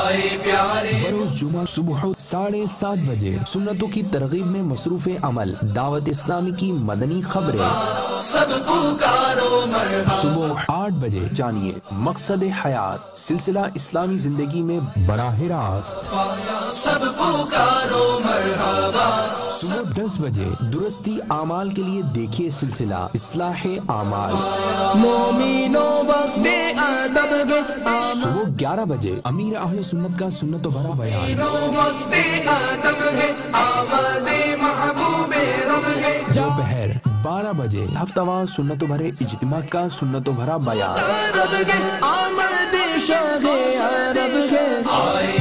بروز جمعہ صبح 7:30 بجے سنتوں کی ترغیب میں مصروف عمل دعوت اسلامی کی مدنی خبریں۔ صبح 8 بجے جانیے مقصد حیات سلسلہ اسلامی زندگی میں براہ راست۔ صبح 10 بجے درستی اعمال کے لیے دیکھیے سلسلہ اصلاح اعمال۔ صبح 11 بجے امیر اہل سنت کا سنت و بھرا بیان۔ دوپہر 12 بجے ہفتہ وار سنت و بھرے اجتماع کا سنت و بھرا بیان۔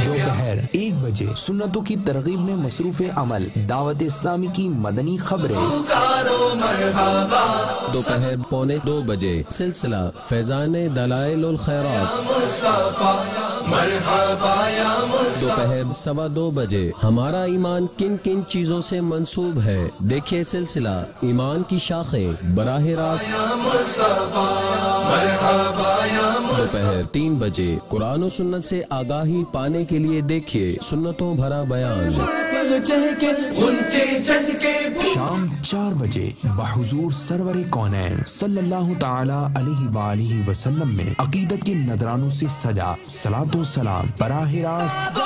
دوپہر 1 بجے سنتوں کی ترغیب میں مصروف عمل دعوت اسلامی کی مدنی خبریں۔ دوپہر 1:45 بجے سلسلہ فیضان دلائل الخیرات۔ دوپہر 2:15 بجے ہمارا ایمان کن کن چیزوں سے منسوب ہے، دیکھیے سلسلہ ایمان کی شاخیں براہ راست۔ دوپہر 3 بجے قرآن و سنت سے آگاہی پانے کے لیے دیکھیے سنتوں بھرا بیان۔ شام 4 بجے بحضور سرور کونین صلی اللہ تعالی علیہ وآلہ وسلم میں عقیدت کے نذرانوں سے سجا صلاۃ و سلام براہ راست۔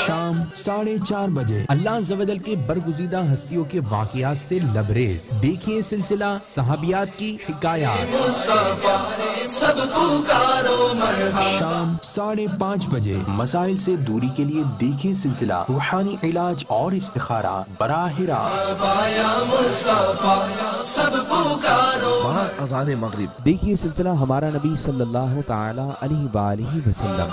شام 4:30 بجے اللہ عز و جل کے برگزیدہ ہستیوں کے واقعات سے لبریز دیکھیے سلسلہ صحابیات کی حکایات۔ شام 5:30 بجے مسائل سے دوری کے لیے دیکھیے سلسلہ روحانی علاج اور استخارہ براہ راست۔ بعد اذان مغرب دیکھیے سلسلہ ہمارا نبی صلی اللہ تعالی علیہ وآلہ وسلم۔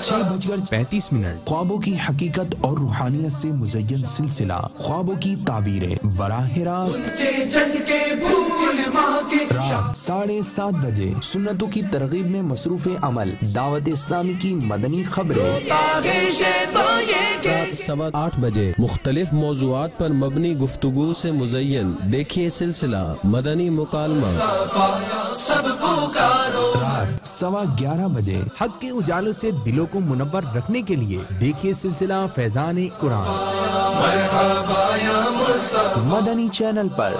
6:35 خوابوں کی حقیقت اور روحانیت سے مزین سلسلہ خوابوں کی تعبیریں براہ راست۔ رات 7:30 بجے سنتوں کی ترغیب میں مصروف عمل دعوت اسلامی کی مدنی خبریں۔ 8 بجے مختلف موضوعات پر مبنی گفتگو سے مزین دیکھیے سلسلہ مدنی مکالمہ۔ رات 11:15 بجے حق کے اجالوں سے دلوں کو منور رکھنے کے لیے دیکھیے سلسلہ فیضان قرآن مدنی چینل پر۔